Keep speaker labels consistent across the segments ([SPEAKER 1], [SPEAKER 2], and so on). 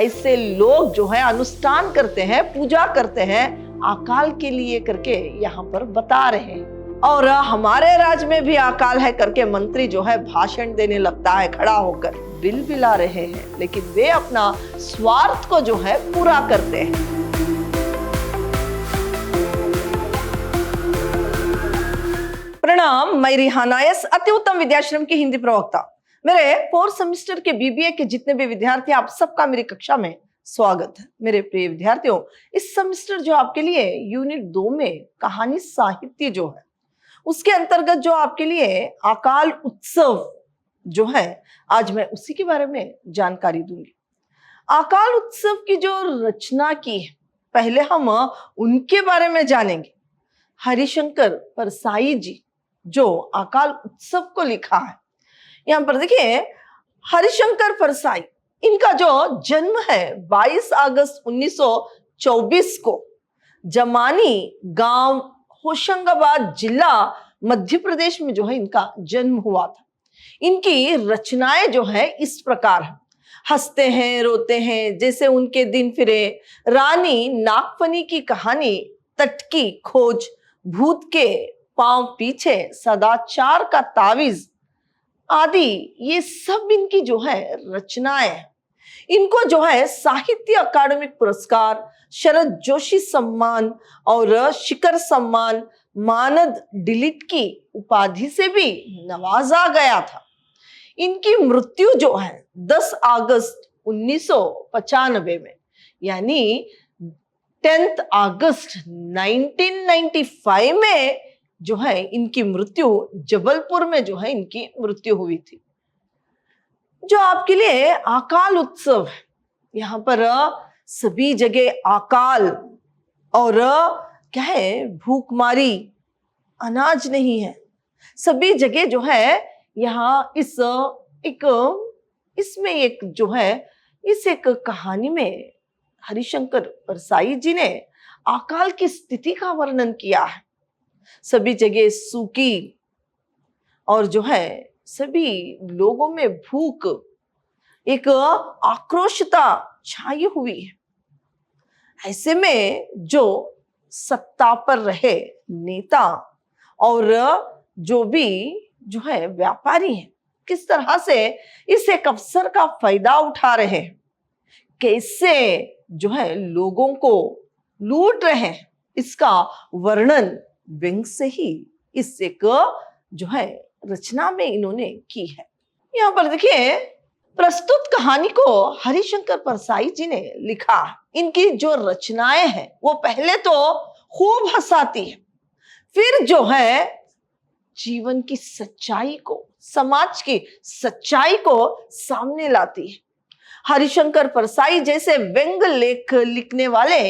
[SPEAKER 1] ऐसे लोग जो है अनुष्ठान करते हैं, पूजा करते हैं अकाल के लिए करके यहाँ पर बता रहे हैं। और हमारे राज्य में भी अकाल है करके मंत्री जो है भाषण देने लगता है खड़ा होकर, बिल बिला रहे हैं, लेकिन वे अपना स्वार्थ को जो है पूरा करते हैं। प्रणाम, मैं रिहाना एस, अति उत्तम विद्याश्रम की हिंदी प्रवक्ता। मेरे 4th सेमेस्टर के बीबीए के जितने भी विद्यार्थी, आप सबका मेरी कक्षा में स्वागत है। मेरे प्रिय विद्यार्थियों, इस सेमेस्टर जो आपके लिए यूनिट 2 में कहानी साहित्य जो है, उसके अंतर्गत जो आपके लिए अकाल उत्सव जो है, आज मैं उसी के बारे में जानकारी दूंगी। अकाल उत्सव की जो रचना की है, पहले हम उनके बारे में जानेंगे। हरिशंकर परसाई जी जो अकाल उत्सव को लिखा है, यहाँ पर देखिए हरिशंकर परसाई, इनका जो जन्म है 22 अगस्त 1924 को जमानी गांव होशंगाबाद जिला मध्य प्रदेश में जो है इनका जन्म हुआ था। इनकी रचनाएं जो है इस प्रकार है। हंसते हैं रोते हैं जैसे उनके दिन फिरे, रानी नागफनी की कहानी, तट की खोज, भूत के पांव पीछे, सदाचार का तावीज आदि, ये सब इनकी जो है रचनाएं। इनको जो है साहित्य अकादमिक पुरस्कार, शरद जोशी सम्मान और शिखर सम्मान, मानद डिलीट की उपाधि से भी नवाजा गया था। इनकी मृत्यु जो है 10 अगस्त 1995 में, यानी 10 अगस्त 1995 में जो है इनकी मृत्यु जबलपुर में जो है इनकी मृत्यु हुई थी। जो आपके लिए अकाल उत्सव है, यहाँ पर सभी जगह अकाल और क्या है, भूखमारी, अनाज नहीं है, सभी जगह जो है यहाँ इसमें एक जो है, इस एक कहानी में हरिशंकर परसाई जी ने अकाल की स्थिति का वर्णन किया है। सभी जगह सूखी और जो है सभी लोगों में भूख, एक आक्रोशता छाई हुई है। ऐसे में जो सत्ता पर रहे नेता और जो भी जो है व्यापारी हैं, किस तरह से इस एक अवसर का फायदा उठा रहे हैं, कैसे जो है लोगों को लूट रहे हैं, इसका वर्णन व्यंग से ही इस एक जो है रचना में इन्होंने की है। यहाँ पर देखिए प्रस्तुत कहानी को हरिशंकर परसाई जी ने लिखा। इनकी जो रचनाएं हैं वो पहले तो खूब हंसाती है, फिर जो है जीवन की सच्चाई को, समाज की सच्चाई को सामने लाती है। हरिशंकर परसाई जैसे व्यंग लेख लिखने वाले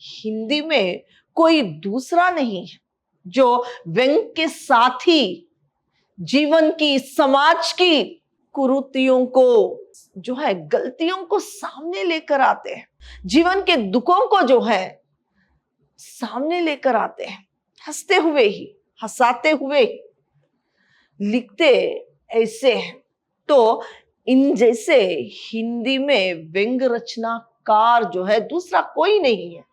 [SPEAKER 1] हिंदी में कोई दूसरा नहीं है, जो व्यंग के साथ ही जीवन की, समाज की कुरीतियों को जो है, गलतियों को सामने लेकर आते हैं, जीवन के दुखों को जो है सामने लेकर आते हैं, हंसते हुए ही, हंसाते हुए ही लिखते ऐसे हैं। तो इन जैसे हिंदी में व्यंग रचनाकार जो है दूसरा कोई नहीं है।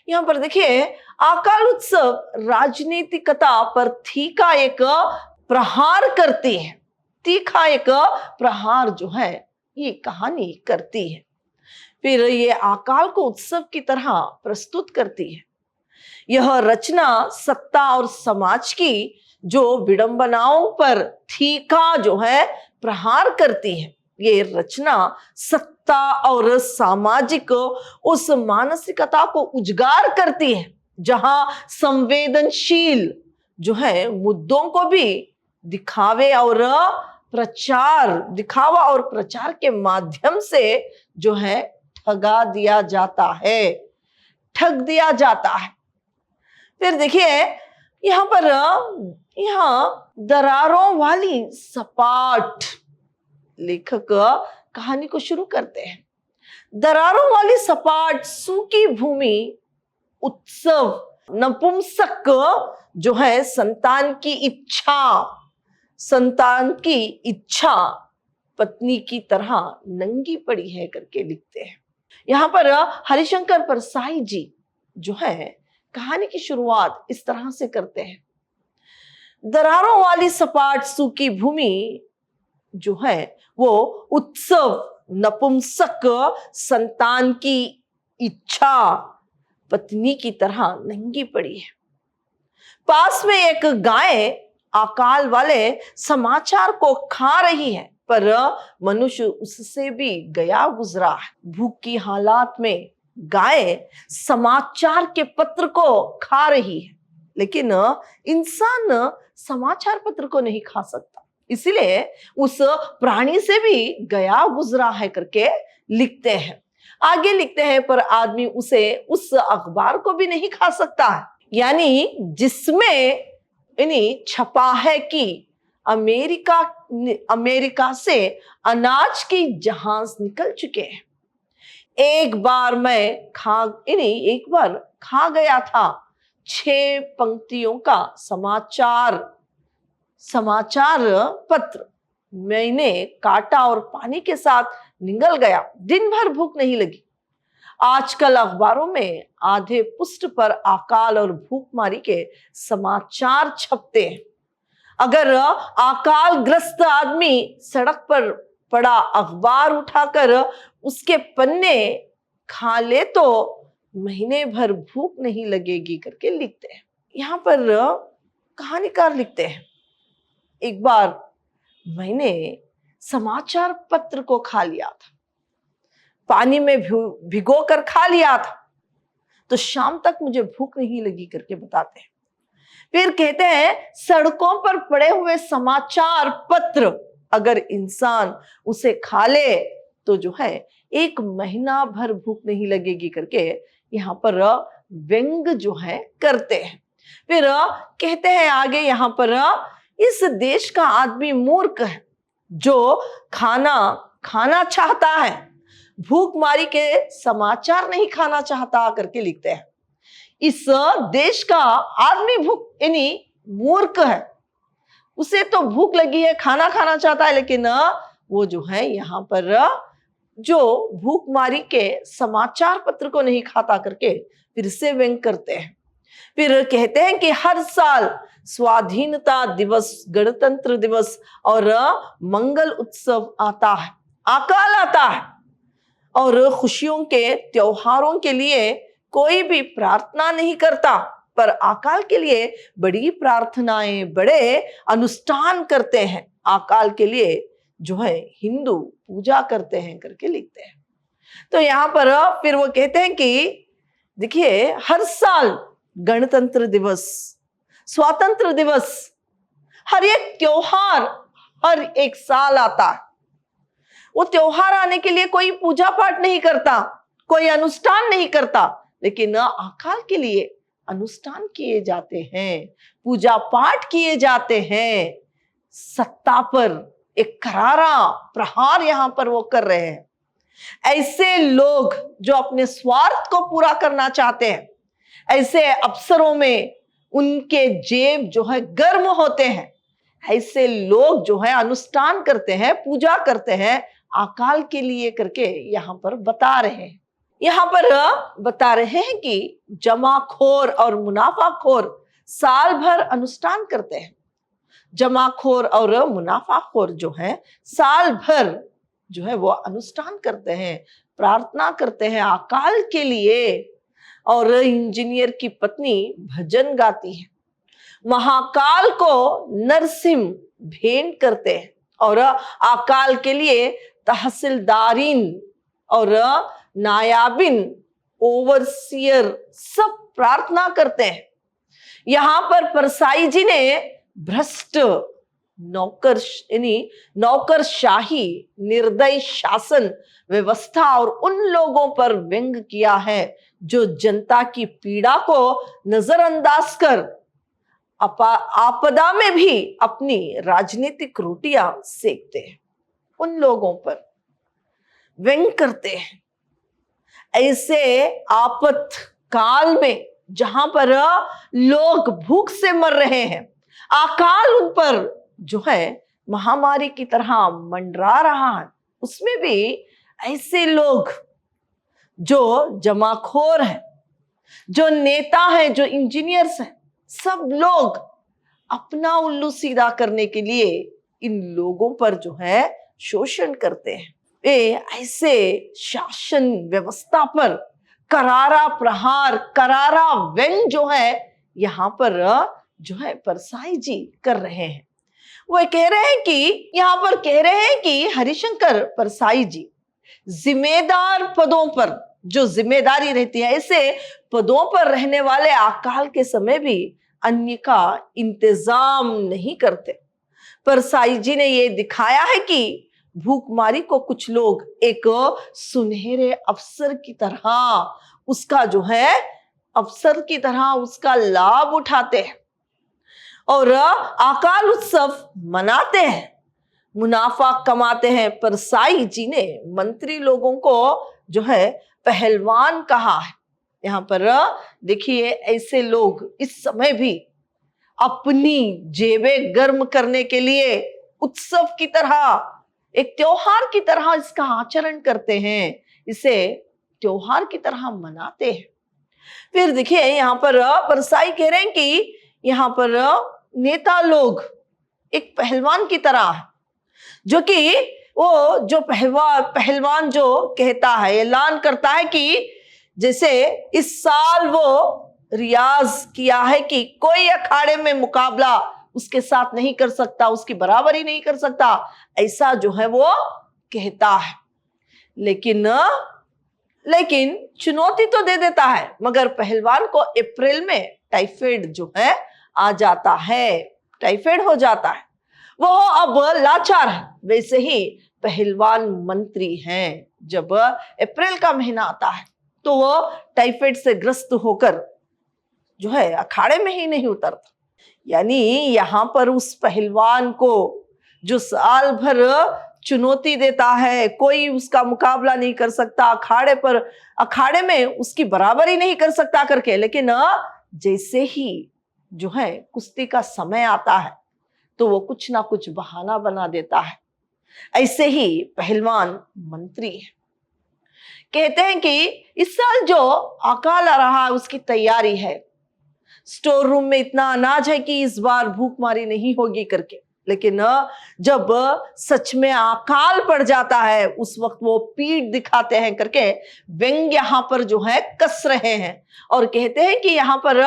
[SPEAKER 1] यहाँ पर देखिए अकाल उत्सव राजनीतिकता पर तीखा एक प्रहार करती है, तीखा एक प्रहार जो है ये कहानी करती है। फिर ये अकाल को उत्सव की तरह प्रस्तुत करती है। यह रचना सत्ता और समाज की जो विडंबनाओं पर तीखा जो है प्रहार करती है। ये रचना सत्ता और सामाजिक उस मानसिकता को उजागर करती है जहां संवेदनशील जो है मुद्दों को भी दिखावा और प्रचार के माध्यम से जो है ठगा दिया जाता है, ठग दिया जाता है। फिर देखिए यहाँ पर दरारों वाली सपाट, लेखक कहानी को शुरू करते हैं। दरारों वाली सपाट सूखी भूमि, उत्सव, नपुंसक जो है संतान की इच्छा पत्नी की तरह नंगी पड़ी है करके लिखते हैं। यहाँ पर हरिशंकर परसाई जी जो है कहानी की शुरुआत इस तरह से करते हैं। दरारों वाली सपाट सूखी भूमि जो है वो उत्सव नपुंसक संतान की इच्छा पत्नी की तरह नंगी पड़ी है। पास में एक गाय अकाल वाले समाचार को खा रही है, पर मनुष्य उससे भी गया गुजरा है। भूख की हालात में गाय समाचार के पत्र को खा रही है, लेकिन इंसान समाचार पत्र को नहीं खा सकता, इसलिए उस प्राणी से भी गया गुजरा है करके लिखते हैं। आगे लिखते हैं, पर आदमी उसे उस अखबार को भी नहीं खा सकता है, यानी जिसमें छपा है कि अमेरिका से अनाज की जहाज निकल चुके हैं। एक बार खा गया था 6 पंक्तियों का समाचार पत्र। मैंने काटा और पानी के साथ निगल गया। दिन भर भूख नहीं लगी। आजकल अखबारों में आधे पृष्ठ पर अकाल और भूखमारी के समाचार छपते हैं। अगर अकाल ग्रस्त आदमी सड़क पर पड़ा अखबार उठाकर उसके पन्ने खा ले तो महीने भर भूख नहीं लगेगी करके लिखते हैं। यहाँ पर कहानीकार लिखते हैं, एक बार मैंने समाचार पत्र को खा लिया था, पानी में भिगो कर खा लिया था, तो शाम तक मुझे भूख नहीं लगी करके बताते हैं। फिर कहते हैं, सड़कों पर पड़े हुए समाचार पत्र अगर इंसान उसे खा ले तो जो है 1 महीना भर भूख नहीं लगेगी करके यहाँ पर व्यंग जो है करते हैं। फिर कहते हैं आगे यहाँ पर, इस देश का आदमी मूर्ख है जो खाना चाहता है, भूखमारी के समाचार नहीं खाना चाहता करके लिखते हैं। इस देश का आदमी मूर्ख है, उसे तो भूख लगी है, खाना चाहता है, लेकिन वो जो है यहाँ पर जो भूखमारी के समाचार पत्र को नहीं खाता करके फिर से व्यंग करते हैं। फिर कहते हैं कि हर साल स्वाधीनता दिवस, गणतंत्र दिवस और मंगल उत्सव आता है, अकाल आता है, और खुशियों के त्योहारों के लिए कोई भी प्रार्थना नहीं करता, पर अकाल के लिए बड़ी प्रार्थनाएं, बड़े अनुष्ठान करते हैं। अकाल के लिए जो है हिंदू पूजा करते हैं करके लिखते हैं। तो यहाँ पर फिर वो कहते हैं कि देखिए, हर साल गणतंत्र दिवस, स्वातंत्र दिवस, हर एक त्योहार हर एक साल आता है। वो त्योहार आने के लिए कोई पूजा पाठ नहीं करता, कोई अनुष्ठान नहीं करता, लेकिन अकाल के लिए अनुष्ठान किए जाते हैं, पूजा पाठ किए जाते हैं। सत्ता पर एक करारा प्रहार यहां पर वो कर रहे हैं। ऐसे लोग जो अपने स्वार्थ को पूरा करना चाहते हैं, ऐसे अफसरों में उनके जेब जो है गर्म होते हैं, ऐसे लोग जो है अनुष्ठान करते हैं, पूजा करते हैं अकाल के लिए करके यहाँ पर बता रहे हैं। यहाँ पर बता रहे हैं कि जमाखोर और मुनाफाखोर साल भर अनुष्ठान करते हैं। जमाखोर और मुनाफाखोर जो है साल भर जो है वो अनुष्ठान करते हैं, प्रार्थना करते हैं अकाल के लिए। और इंजीनियर की पत्नी भजन गाती है, महाकाल को नरसिंह भेंट करते हैं, और अकाल के लिए तहसीलदारीन और नायाबिन, ओवरसियर सब प्रार्थना करते हैं। यहां पर परसाई जी ने भ्रष्ट नौकरशाही, निर्दयी शासन व्यवस्था और उन लोगों पर व्यंग किया है जो जनता की पीड़ा को नजरअंदाज कर आपदा में भी अपनी राजनीतिक रोटियां सेकते हैं। उन लोगों पर व्यंग करते हैं। ऐसे आपत काल में जहां पर लोग भूख से मर रहे हैं, अकाल उन पर जो है महामारी की तरह मंडरा रहा है, उसमें भी ऐसे लोग जो जमाखोर है, जो नेता है, जो इंजीनियर्स हैं, सब लोग अपना उल्लू सीधा करने के लिए इन लोगों पर जो है शोषण करते हैं। वे ऐसे शासन व्यवस्था पर करारा प्रहार, करारा व्यंग जो है यहाँ पर जो है परसाई जी कर रहे हैं। वो कह रहे हैं कि यहाँ पर कह रहे हैं कि हरिशंकर परसाई जी जिम्मेदार पदों पर, जो जिम्मेदारी रहती है, ऐसे पदों पर रहने वाले अकाल के समय भी अन्य का इंतजाम नहीं करते। परसाई जी ने ये दिखाया है कि भूखमारी को कुछ लोग एक सुनहरे अवसर की तरह उसका जो है अवसर की तरह उसका लाभ उठाते हैं और अकाल उत्सव मनाते हैं, मुनाफा कमाते हैं। परसाई जी ने मंत्री लोगों को जो है पहलवान कहा है। यहाँ पर देखिए, ऐसे लोग इस समय भी अपनी जेबें गर्म करने के लिए उत्सव की तरह, एक त्योहार की तरह इसका आचरण करते हैं, इसे त्योहार की तरह मनाते हैं। फिर देखिए यहाँ पर परसाई कह रहे हैं कि यहाँ पर नेता लोग एक पहलवान की तरह है, जो कि वो जो पहलवान जो कहता है, ऐलान करता है कि जैसे इस साल वो रियाज किया है कि कोई अखाड़े में मुकाबला उसके साथ नहीं कर सकता, उसकी बराबरी नहीं कर सकता, ऐसा जो है वो कहता है। लेकिन चुनौती तो दे देता है, मगर पहलवान को अप्रैल में टाइफाइड जो है आ जाता है, टाइफाइड हो जाता है, वो अब लाचार है। वैसे ही पहलवान मंत्री हैं, जब अप्रैल का महीना आता है तो वो टाइफाइड से ग्रस्त होकर जो है अखाड़े में ही नहीं उतरता। यानी यहाँ पर उस पहलवान को जो साल भर चुनौती देता है, कोई उसका मुकाबला नहीं कर सकता, अखाड़े में उसकी बराबरी नहीं कर सकता करके, लेकिन जैसे ही जो है कुश्ती का समय आता है तो वो कुछ ना कुछ बहाना बना देता है। ऐसे ही पहलवान मंत्री है। कहते हैं कि इस साल जो अकाल आ रहा है उसकी तैयारी है, स्टोर रूम में इतना अनाज है कि इस बार भूखमारी नहीं होगी करके। लेकिन जब सच में अकाल पड़ जाता है उस वक्त वो पीठ दिखाते हैं करके व्यंग यहाँ पर जो है कस रहे हैं और कहते हैं कि यहाँ पर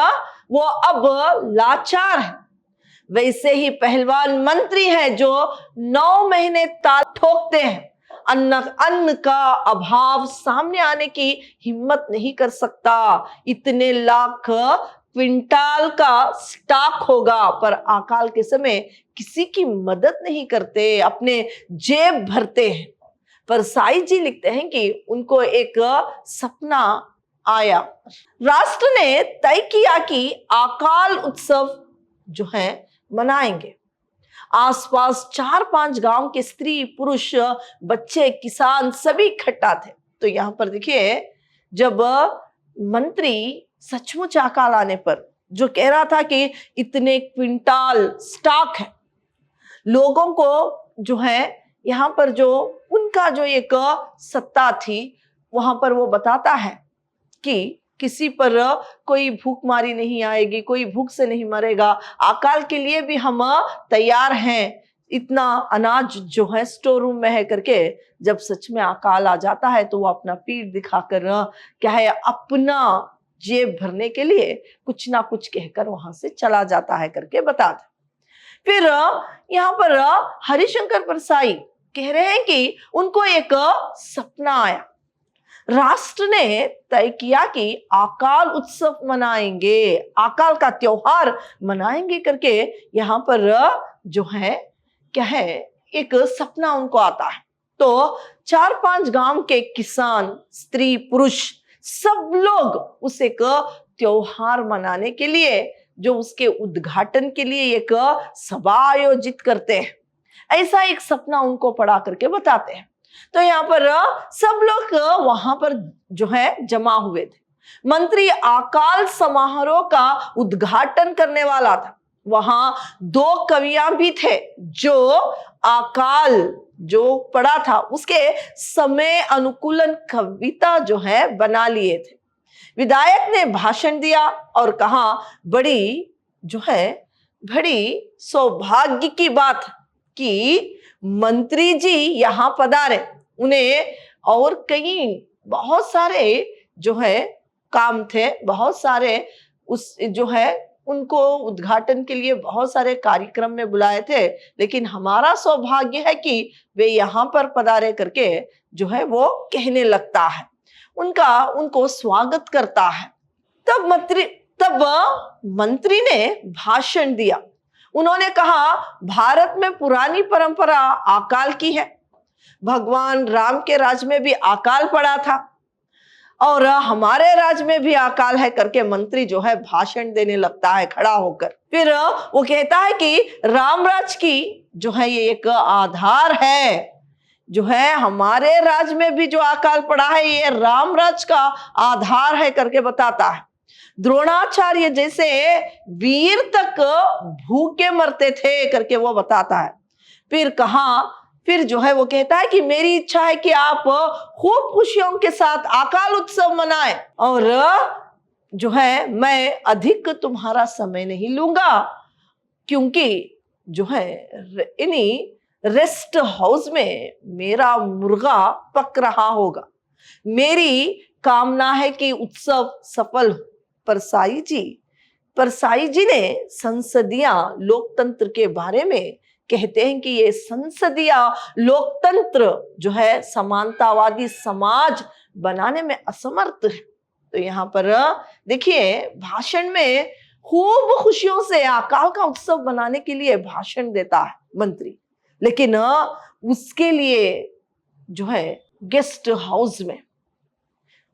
[SPEAKER 1] वो अब लाचार है। वैसे ही पहलवान मंत्री है जो 9 महीने ताल ठोकते हैं, अन्न का अभाव सामने आने की हिम्मत नहीं कर सकता, इतने लाख क्विंटाल का स्टॉक होगा, पर अकाल के समय किसी की मदद नहीं करते, अपने जेब भरते हैं। परसाई जी लिखते हैं कि उनको एक सपना आया। राष्ट्र ने तय किया कि अकाल उत्सव जो है मनाएंगे। आसपास 4-5 गांव के स्त्री पुरुष बच्चे किसान सभी इकट्ठा थे। तो यहाँ पर देखिए, जब मंत्री सचमुच अकाल आने पर जो कह रहा था कि इतने क्विंटाल स्टॉक है, लोगों को जो है यहाँ पर जो उनका जो एक सत्ता थी वहां पर वो बताता है कि किसी पर कोई भूखमारी नहीं आएगी, कोई भूख से नहीं मरेगा, अकाल के लिए भी हम तैयार हैं, इतना अनाज जो है स्टोर रूम में है करके। जब सच में अकाल आ जाता है तो वो अपना पीठ दिखाकर क्या है अपना जेब भरने के लिए कुछ ना कुछ कहकर वहां से चला जाता है करके बता दे। फिर यहाँ पर हरिशंकर परसाई कह रहे हैं कि उनको एक सपना आया। राष्ट्र ने तय किया कि अकाल उत्सव मनाएंगे, अकाल का त्योहार मनाएंगे करके यहाँ पर जो है क्या है एक सपना उनको आता है। तो 4-5 गांव के किसान स्त्री पुरुष सब लोग उस एक त्योहार मनाने के लिए, जो उसके उद्घाटन के लिए एक सभा आयोजित करते हैं। ऐसा एक सपना उनको पढ़ा करके बताते हैं। तो यहाँ पर सब लोग वहां पर जो है जमा हुए थे। मंत्री अकाल समारोह का उद्घाटन करने वाला था। वहां दो कवियां भी थे जो अकाल जो पड़ा था उसके समय अनुकूलन कविता जो है बना लिए थे। विधायक ने भाषण दिया और कहा, बड़ी जो है बड़ी सौभाग्य की बात कि मंत्री जी यहाँ पधारे। उन्हें और कई बहुत सारे जो है काम थे, बहुत सारे उस जो है उनको उद्घाटन के लिए बहुत सारे कार्यक्रम में बुलाए थे, लेकिन हमारा सौभाग्य है कि वे यहाँ पर पधारे करके जो है वो कहने लगता है, उनको स्वागत करता है। तब मंत्री ने भाषण दिया। उन्होंने कहा, भारत में पुरानी परंपरा अकाल की है। भगवान राम के राज में भी अकाल पड़ा था और हमारे राज में भी अकाल है करके मंत्री जो है भाषण देने लगता है खड़ा होकर। फिर वो कहता है कि रामराज की जो है ये एक आधार है, जो है हमारे राज में भी जो अकाल पड़ा है ये रामराज का आधार है करके बताता है। द्रोणाचार्य जैसे वीर तक भूखे मरते थे करके वो बताता है। फिर जो है वो कहता है कि मेरी इच्छा है कि आप खूब खुशियों के साथ अकाल उत्सव मनाएं और जो है मैं अधिक तुम्हारा समय नहीं लूंगा, क्योंकि जो है इन्हीं रेस्ट हाउस में मेरा मुर्गा पक रहा होगा। मेरी कामना है कि उत्सव सफल हो। परसाई जी ने संसदीय लोकतंत्र के बारे में कहते हैं कि ये संसदीय लोकतंत्र जो है समानतावादी समाज बनाने में असमर्थ है। तो यहाँ पर देखिए भाषण में खूब खुशियों से अकाल का उत्सव बनाने के लिए भाषण देता है मंत्री, लेकिन उसके लिए जो है गेस्ट हाउस में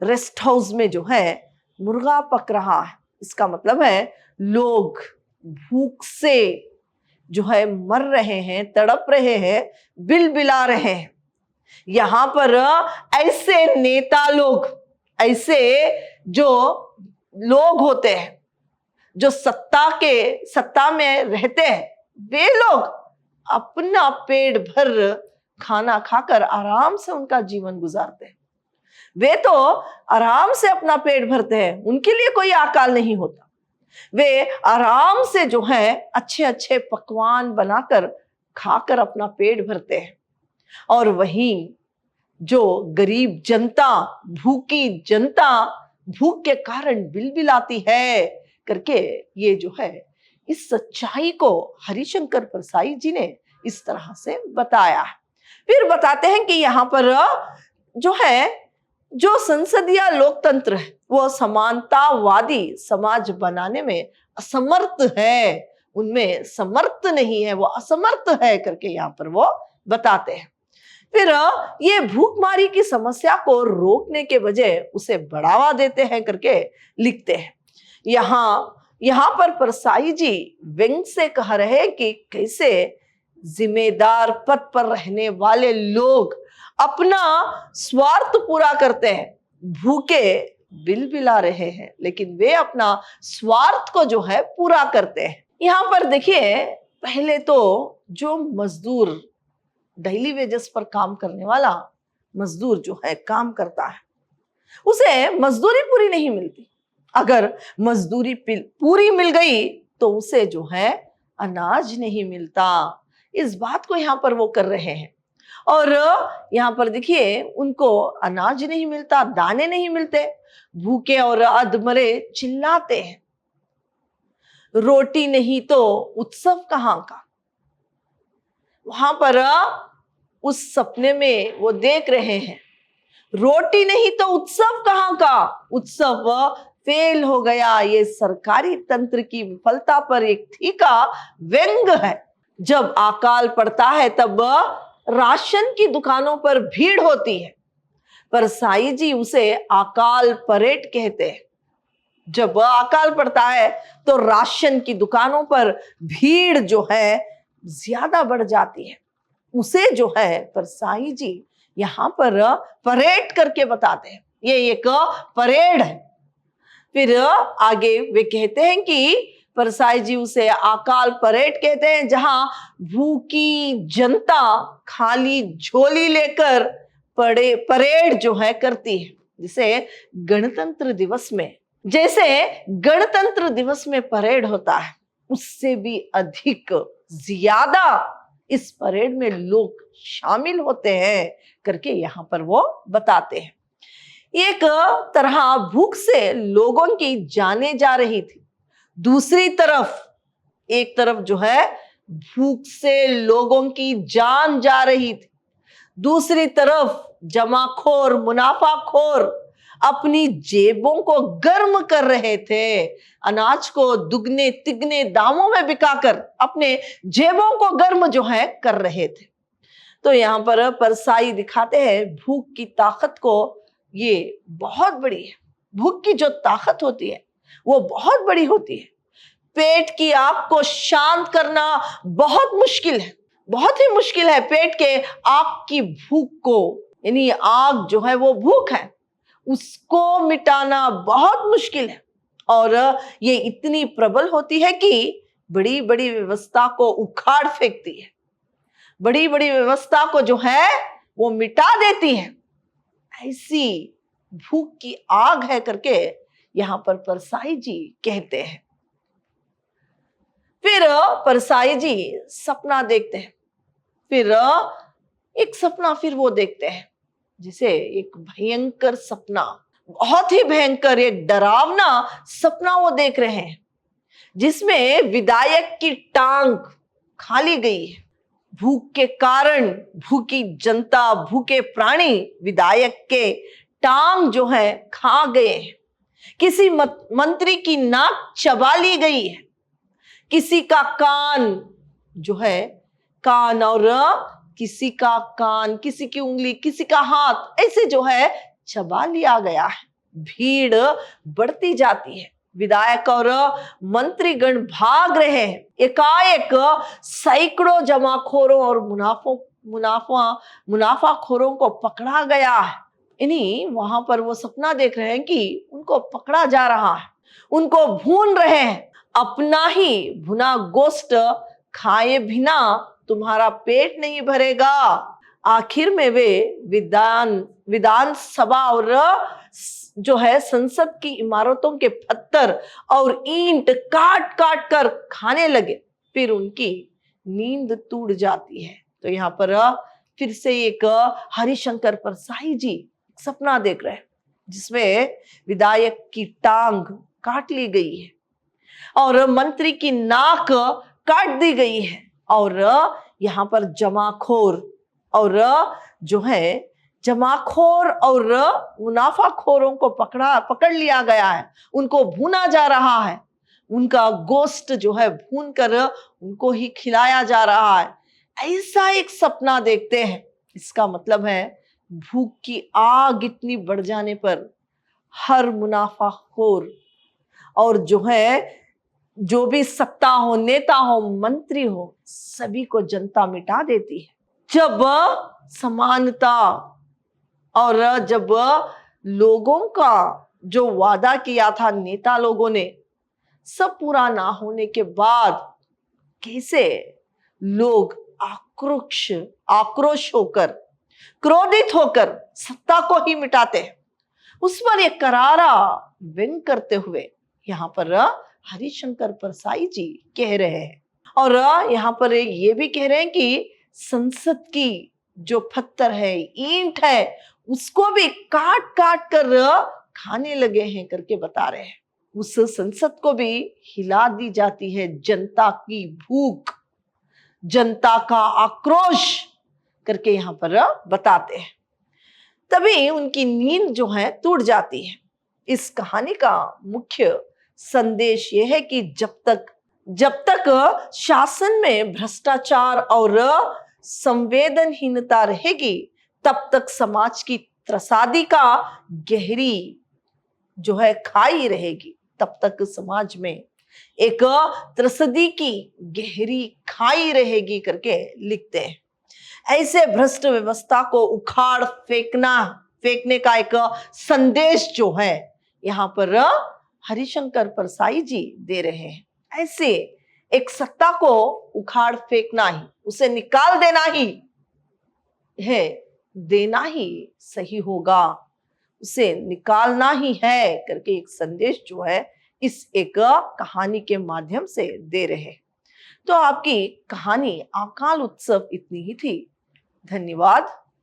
[SPEAKER 1] रेस्ट हाउस में जो है मुर्गा पक रहा है। इसका मतलब है लोग भूख से जो है मर रहे हैं, तड़प रहे हैं, बिलबिला रहे हैं। यहां पर ऐसे नेता लोग, ऐसे जो लोग होते हैं जो सत्ता में रहते हैं, वे लोग अपना पेट भर खाना खाकर आराम से उनका जीवन गुजारते हैं। वे तो आराम से अपना पेट भरते हैं, उनके लिए कोई अकाल नहीं होता। वे आराम से जो है अच्छे अच्छे पकवान बनाकर खाकर अपना पेट भरते हैं, और वहीं जो गरीब जनता, भूखी जनता भूख के कारण बिलबिलाती है करके ये जो है इस सच्चाई को हरिशंकर परसाई जी ने इस तरह से बताया है। फिर बताते हैं कि यहाँ पर जो है जो संसदीय लोकतंत्र है वो समानतावादी समाज बनाने में असमर्थ है, उनमें समर्थ नहीं है, वो असमर्थ है करके यहाँ पर वो बताते हैं। फिर ये भूखमारी की समस्या को रोकने के बजाय उसे बढ़ावा देते हैं करके लिखते हैं। यहाँ पर परसाई जी व्यंग से कह रहे हैं कि कैसे जिम्मेदार पद पर रहने वाले लोग अपना स्वार्थ पूरा करते हैं, भूखे बिलबिला रहे हैं, लेकिन वे अपना स्वार्थ को जो है पूरा करते हैं। यहाँ पर देखिए पहले तो जो मजदूर डेली वेजेस पर काम करने वाला मजदूर जो है काम करता है, उसे मजदूरी पूरी नहीं मिलती। अगर मजदूरी पूरी मिल गई तो उसे जो है अनाज नहीं मिलता। इस बात को यहाँ पर वो कर रहे हैं। और यहाँ पर देखिए उनको अनाज नहीं मिलता, दाने नहीं मिलते, भूखे और अधमरे चिल्लाते हैं। रोटी नहीं तो उत्सव कहाँ का। वहां पर उस सपने में वो देख रहे हैं, रोटी नहीं तो उत्सव कहाँ का। उत्सव फेल हो गया। ये सरकारी तंत्र की विफलता पर एक तीखा व्यंग है। जब अकाल पड़ता है तब राशन की दुकानों पर भीड़ होती है। परसाई जी उसे अकाल परेड कहते हैं। जब अकाल पड़ता है तो राशन की दुकानों पर भीड़ जो है ज्यादा बढ़ जाती है। उसे जो है परसाई जी यहाँ पर परेड करके बताते हैं, ये एक परेड है। फिर आगे वे कहते हैं कि परसाई जी उसे अकाल परेड कहते हैं, जहां भूखी जनता खाली झोली लेकर परेड जो है करती है। जैसे गणतंत्र दिवस में परेड होता है, उससे भी अधिक ज्यादा इस परेड में लोग शामिल होते हैं करके यहाँ पर वो बताते हैं। एक तरह भूख से लोगों की जाने जा रही थी, दूसरी तरफ एक तरफ जो है भूख से लोगों की जान जा रही थी, दूसरी तरफ जमाखोर मुनाफाखोर अपनी जेबों को गर्म कर रहे थे, अनाज को दुगने तिगने दामों में बिकाकर अपने जेबों को गर्म जो है कर रहे थे। तो यहाँ पर परसाई दिखाते हैं भूख की ताकत को, ये बहुत बड़ी है। भूख की जो ताकत होती है वो बहुत बड़ी होती है। पेट की आग को शांत करना बहुत मुश्किल है, बहुत ही मुश्किल है। पेट के आग की भूख को, यानी आग जो है वो भूख है, उसको मिटाना बहुत मुश्किल है। और ये इतनी प्रबल होती है कि बड़ी बड़ी व्यवस्था को उखाड़ फेंकती है, बड़ी बड़ी व्यवस्था को जो है वो मिटा देती है। ऐसी भूख की आग है करके यहां पर परसाई जी कहते हैं। फिर परसाई जी सपना देखते हैं, फिर एक सपना फिर वो देखते हैं, जिसे एक भयंकर सपना, बहुत ही भयंकर, एक डरावना सपना वो देख रहे हैं, जिसमें विधायक की टांग खा ली गई है। भूख के कारण भूखी जनता, भूखे प्राणी विधायक के टांग जो है खा गए हैं। किसी मंत्री की नाक चबा ली गई है, किसी का कान जो है, कान, और किसी का कान, किसी की उंगली, किसी का हाथ ऐसे जो है चबा लिया गया है। भीड़ बढ़ती जाती है, विधायक और मंत्रीगण भाग रहे हैं। एकाएक सैकड़ों जमाखोरों और मुनाफाखोरों को पकड़ा गया है। इन्हीं वहां पर वो सपना देख रहे हैं कि उनको पकड़ा जा रहा है, उनको भून रहे हैं। अपना ही भुना गोश्त खाए बिना तुम्हारा पेट नहीं भरेगा। आखिर में वे विधान सभा और जो है संसद की इमारतों के पत्थर और ईंट काट काट कर खाने लगे। फिर उनकी नींद टूट जाती है। तो यहाँ पर फिर से एक हरिशंकर परसाई जी सपना देख रहे हैं, जिसमें विधायक की टांग काट ली गई है और मंत्री की नाक काट दी गई है, और यहाँ पर जमाखोर और मुनाफाखोरों को पकड़ लिया गया है, उनको भूना जा रहा है, उनका गोश्त जो है भून कर उनको ही खिलाया जा रहा है। ऐसा एक सपना देखते हैं। इसका मतलब है भूख की आग इतनी बढ़ जाने पर हर मुनाफाखोर और जो भी सत्ता हो, नेता हो, मंत्री हो, सभी को जनता मिटा देती है। जब समानता और जब लोगों का जो वादा किया था नेता लोगों ने, सब पूरा ना होने के बाद कैसे लोग आक्रोश होकर, क्रोधित होकर सत्ता को ही मिटाते हैं, उस पर एक करारा व्यंग करते हुए यहाँ पर हरिशंकर परसाई जी कह रहे हैं। और यहाँ पर ये भी कह रहे हैं कि संसद की जो पत्थर है, ईंट है, उसको भी काट काट कर खाने लगे हैं करके बता रहे हैं। उस संसद को भी हिला दी जाती है। जनता की भूख, जनता का आक्रोश करके यहाँ पर बताते हैं। तभी उनकी नींद जो है टूट जाती है। इस कहानी का मुख्य संदेश यह है कि जब तक शासन में भ्रष्टाचार और संवेदनहीनता रहेगी, तब तक समाज की त्रसादी का गहरी जो है खाई रहेगी। तब तक समाज में एक त्रसदी की गहरी खाई रहेगी करके लिखते हैं। ऐसे भ्रष्ट व्यवस्था को उखाड़ फेंकने का एक संदेश जो है यहाँ पर हरिशंकर परसाई जी दे रहे हैं। ऐसे एक सत्ता को उखाड़ फेंकना ही, उसे निकाल देना ही है, देना ही सही होगा, उसे निकालना ही है करके एक संदेश जो है इस एक कहानी के माध्यम से दे रहे हैं। तो आपकी कहानी अकाल उत्सव इतनी ही थी। धन्यवाद।